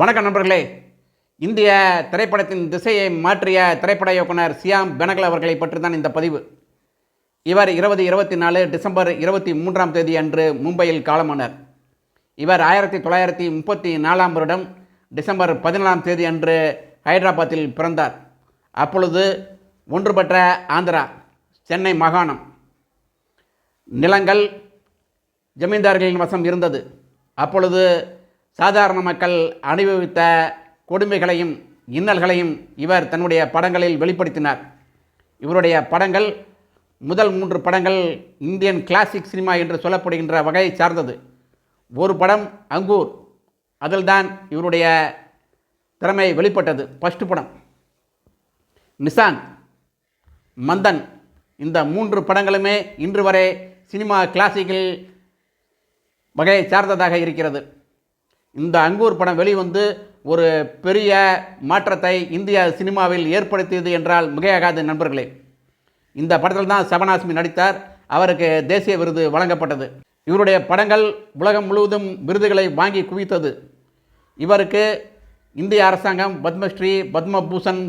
வணக்கம் நண்பர்களே. இந்திய திரைப்படத்தின் திசையை மாற்றிய திரைப்பட இயக்குனர் சியாம் பெனகல் அவர்களை பற்றி தான் இந்த பதிவு. இவர் 2024 டிசம்பர் 23ஆம் தேதி அன்று மும்பையில் காலமானார். இவர் 1934ஆம் வருடம் டிசம்பர் 14ஆம் தேதி அன்று ஹைதராபாத்தில் பிறந்தார். அப்பொழுது ஒன்றுபட்ட ஆந்திரா, சென்னை மாகாணம் நிலங்கள் ஜமீன்தார்களின் வசம் இருந்தது. அப்பொழுது சாதாரண மக்கள் அனுபவித்த கொடுமைகளையும் இன்னல்களையும் இவர் தன்னுடைய படங்களில் வெளிப்படுத்தினார். இவருடைய படங்கள் முதல் 3 படங்கள் இந்தியன் கிளாசிக் சினிமா என்று சொல்லப்படுகின்ற வகையை சார்ந்தது. ஒரு படம் அங்கூர், அதில்தான் இவருடைய திறமை வெளிப்பட்டது. ஃபஸ்ட்டு படம் நிசான், மந்தன், இந்த 3 படங்களுமே இன்று வரை சினிமா கிளாசிக்கில் வகையை சார்ந்ததாக இருக்கிறது. இந்த அங்கூர் படம் வெளிவந்து ஒரு பெரிய மாற்றத்தை இந்திய சினிமாவில் ஏற்படுத்தியது என்றால் மிகையாகாது நண்பர்களே. இந்த படத்தில் தான் சபனாஸ்மி நடித்தார். அவருக்கு தேசிய விருது வழங்கப்பட்டது. இவருடைய படங்கள் உலகம் முழுவதும் விருதுகளை வாங்கி குவித்தது. இவருக்கு இந்திய அரசாங்கம் பத்மஸ்ரீ, பத்மபூஷன்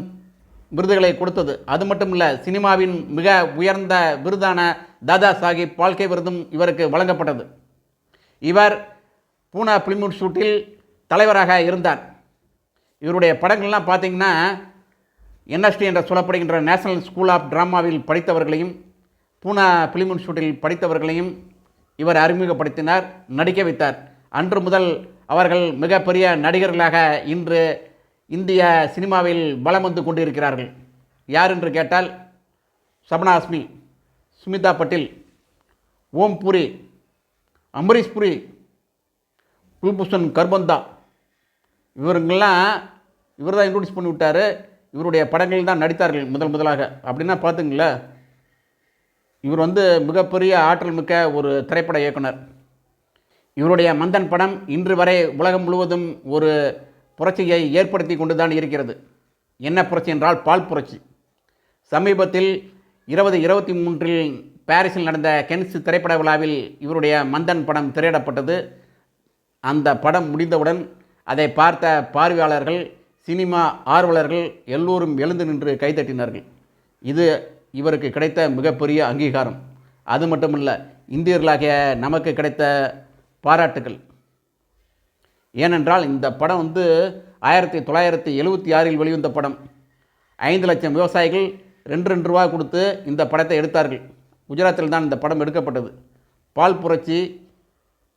விருதுகளை கொடுத்தது. அது மட்டும் இல்லை, சினிமாவின் மிக உயர்ந்த விருதான தாதா சாஹிப் பால்கே விருதும் இவருக்கு வழங்கப்பட்டது. இவர் பூனா ஃபிலிம் இன்ஸ்டியூட்டில் தலைவராக இருந்தார். இவருடைய படங்கள்லாம் பார்த்திங்கன்னா என்எஸ்டி என்று சொல்லப்படுகின்ற நேஷனல் ஸ்கூல் ஆஃப் ட்ராமாவில் படித்தவர்களையும் பூனா ஃபிலிம் இன்ஸ்டியூட்டில் படித்தவர்களையும் இவர் அறிமுகப்படுத்தினார், நடிக்க வைத்தார். அன்று முதல் அவர்கள் மிகப்பெரிய நடிகர்களாக இன்று இந்திய சினிமாவில் வலம் வந்து கொண்டிருக்கிறார்கள். யார் என்று கேட்டால் சபனாஸ்மி, சுமிதா பட்டேல், ஓம் பூரி, அம்பரீஷ் புரி, குல்பூஷன் கர்பந்தா, இவருங்கெல்லாம் இவர் தான் இன்ட்ரோடியூஸ் பண்ணி விட்டார். இவருடைய படங்கள் தான் நடித்தார்கள் முதலாக. அப்படின்னா பார்த்துங்களேன், இவர் மிகப்பெரிய ஆற்றல் மிக்க ஒரு திரைப்பட இயக்குனர். இவருடைய மந்தன் படம் இன்று வரை உலகம் முழுவதும் ஒரு புரட்சியை ஏற்படுத்தி கொண்டு தான் இருக்கிறது. என்ன புரட்சி என்றால் பால் புரட்சி. சமீபத்தில் 2023 பாரிஸில் நடந்த கென்ஸ் திரைப்பட விழாவில் இவருடைய மந்தன் படம் திரையிடப்பட்டது. அந்த படம் முடிந்தவுடன் அதை பார்த்த பார்வையாளர்கள், சினிமா ஆர்வலர்கள் எல்லோரும் எழுந்து நின்று கைதட்டினார்கள். இது இவருக்கு கிடைத்த மிகப்பெரிய அங்கீகாரம். அது மட்டுமல்ல, இந்தியர்களாகிய நமக்கு கிடைத்த பாராட்டுகள். ஏனென்றால் இந்த படம் 1976 வெளிவந்த படம். 5 லட்சம் விவசாயிகள் 2 ரூபா கொடுத்து இந்த படத்தை எடுத்தார்கள். குஜராத்தில் தான் இந்த படம் எடுக்கப்பட்டது. பால் புரட்சி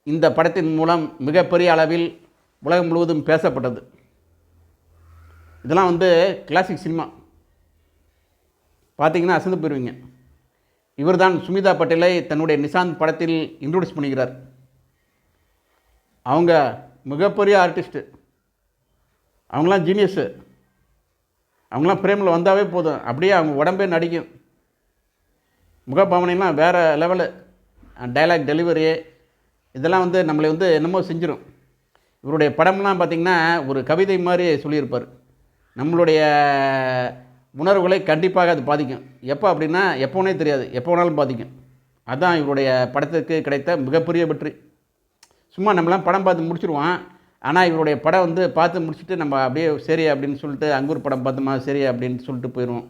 இந்த படத்தின் மூலம் மிகப்பெரிய அளவில் உலகம் முழுவதும் பேசப்பட்டது. இதெல்லாம் கிளாசிக் சினிமா. பார்த்தீங்கன்னா அசந்து போயிடுவீங்க. இவர் தான் சுமிதா பட்டேலை தன்னுடைய நிசாந்த் படத்தில் இன்ட்ரோடியூஸ் பண்ணிக்கிறார். அவங்க மிகப்பெரிய ஆர்டிஸ்ட்டு, அவங்களாம் ஜீனியஸு. அவங்களாம் பிரேமில் வந்தாவே போதும், அப்படியே அவங்க உடம்பே நடிக்கும். முகபாவனைலாம் வேறு லெவலு. டைலாக் டெலிவரி இதெல்லாம் நம்மளை என்னமோ செஞ்சிடும். இவருடைய படம்லாம் பார்த்திங்கன்னா ஒரு கவிதை மாதிரி சொல்லியிருப்பார். நம்மளுடைய உணர்வுகளை கண்டிப்பாக அது பாதிக்கும். எப்போ அப்படின்னா எப்போனே தெரியாது, எப்போ வேணாலும் பாதிக்கும். அதுதான் இவருடைய படத்துக்கு கிடைத்த மிகப்பெரிய வெற்றி. சும்மா நம்மளாம் படம் பார்த்து முடிச்சிடுவான். ஆனால் இவருடைய படம் பார்த்து முடிச்சுட்டு நம்ம அப்படியே சரி அப்படின்னு சொல்லிட்டு அங்கூர் படம் பார்த்தோமா சரி அப்படின்னு சொல்லிட்டு போயிடுவோம்.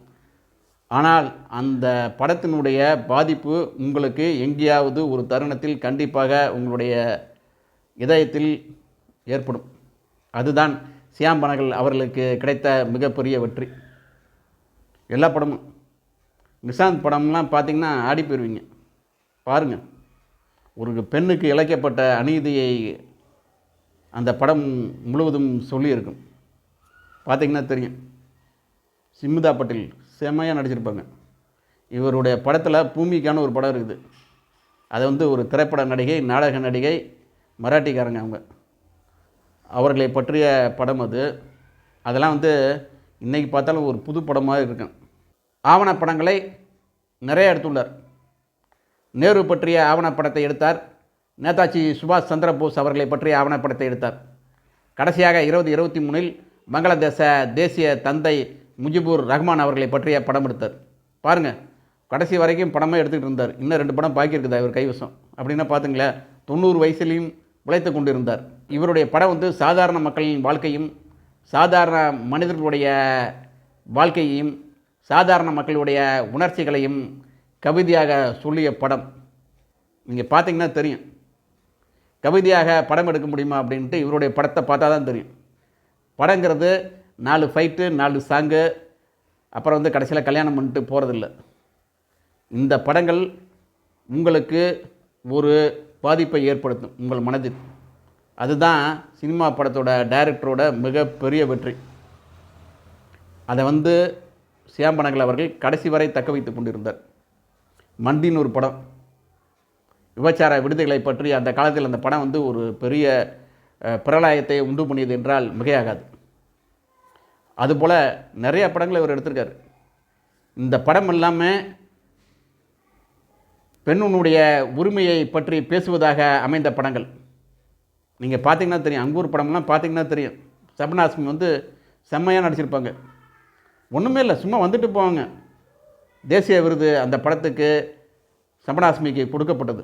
ஆனால் அந்த படத்தினுடைய பாதிப்பு உங்களுக்கு எங்கேயாவது ஒரு தருணத்தில் கண்டிப்பாக உங்களுடைய இதயத்தில் ஏற்படும். அதுதான் சியாம் பெனகல் அவர்களுக்கு கிடைத்த மிகப்பெரிய வெற்றி. எல்லா படமும், நிசாந்த் படம்லாம் பார்த்திங்கன்னா ஆடி போயிடுவீங்க. பாருங்கள், ஒரு பெண்ணுக்கு இழைக்கப்பட்ட அநீதியை அந்த படம் முழுவதும் சொல்லியிருக்கும். பார்த்திங்கன்னா தெரியும். சுமிதா பட்டேல் செம்மையாக நடிச்சிருப்பாங்க. இவருடைய படத்தில் பூமிக்கான ஒரு படம் இருக்குது. அதை ஒரு திரைப்பட நடிகை, நாடக நடிகை, மராட்டிக்காரங்க அவர்களை பற்றிய படம் அது. அதெல்லாம் இன்றைக்கி பார்த்தாலும் ஒரு புது படமாக இருக்கும். ஆவணப்படங்களை நிறைய எடுத்துள்ளார். நேரு பற்றிய ஆவணப்படத்தை எடுத்தார். நேதாஜி சுபாஷ் சந்திரபோஸ் அவர்களை பற்றிய ஆவணப்படத்தை எடுத்தார். கடைசியாக 2023 வங்காளதேச தேசிய தந்தை முஜிபுர் ரஹ்மான் அவர்களை பற்றிய படம் எடுத்தார். பாருங்கள், கடைசி வரைக்கும் படமே எடுத்துகிட்டு இருந்தார். இன்னும் 2 படம் பாக்கி இருக்குதா இவர் கைவசம். அப்படின்னா பார்த்துங்களேன், 90 வயசுலேயும் உழைத்து கொண்டிருந்தார். இவருடைய படம் வந்து சாதாரண மக்களின் வாழ்க்கையும் சாதாரண மனிதர்களுடைய வாழ்க்கையையும் சாதாரண மக்களுடைய உணர்ச்சிகளையும் கவிதையாக சொல்லிய படம். நீங்கள் பார்த்தீங்கன்னா தெரியும், கவிதையாக படம் எடுக்க முடியுமா அப்படின்ட்டு இவருடைய படத்தை பார்த்தா தான் தெரியும். படங்கிறது 4 ஃபைட்டு 4 சாங்கு, அப்புறம் வந்து கடைசியில் கல்யாணம் பண்ணிட்டு போகிறதில்ல. இந்த படங்கள் உங்களுக்கு ஒரு பாதிப்பை ஏற்படுத்தும் உங்கள் மனதில். அதுதான் சினிமா படத்தோட டைரக்டரோட மிகப்பெரிய வெற்றி. அதை வந்து சியாம் பெனகல் அவர்கள் கடைசி வரை தக்க வைத்து கொண்டிருந்தார். மந்தின்னு ஒரு படம், விபச்சார விடுதிகளை பற்றி அந்த காலத்தில் அந்த படம் வந்து ஒரு பெரிய பிரளயத்தை உண்டு பண்ணியது என்றால் மிகையாகாது. அதுபோல் நிறைய படங்களை இவர் எடுத்திருக்கார். இந்த படம் எல்லாமே பெண்ணுடைய உரிமையை பற்றி பேசுவதாக அமைந்த படங்கள். நீங்கள் பார்த்தீங்கன்னா தெரியும், அங்கூர் படம்லாம் பார்த்தீங்கன்னா தெரியும். சபனாஸ்மி வந்து செம்மையாக நடிச்சிருப்பாங்க. ஒன்றுமே இல்லை, சும்மா வந்துட்டு போவாங்க. தேசிய விருது அந்த படத்துக்கு சபனாஸ்மிக்கு கொடுக்கப்பட்டது.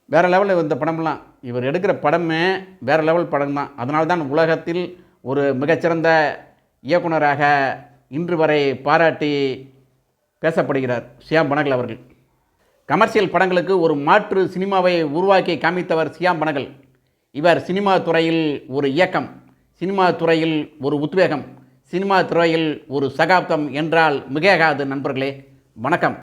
வேறு லெவலில் இந்த படம்லாம், இவர் எடுக்கிற படமே வேறு லெவல் படம் தான். அதனால தான் உலகத்தில் ஒரு மிகச்சிறந்த இயக்குனராக இன்று வரை பாராட்டி பேசப்படுகிறார் சியாம் பெனகல் அவர்கள். கமர்ஷியல் படங்களுக்கு ஒரு மாற்று சினிமாவை உருவாக்கி காமித்தவர் சியாம் பெனகல். இவர் சினிமா துறையில் ஒரு இயக்கம், சினிமா துறையில் ஒரு உத்வேகம், சினிமா துறையில் ஒரு சகாப்தம் என்றால் மிகையாகாது. நண்பர்களே, வணக்கம்.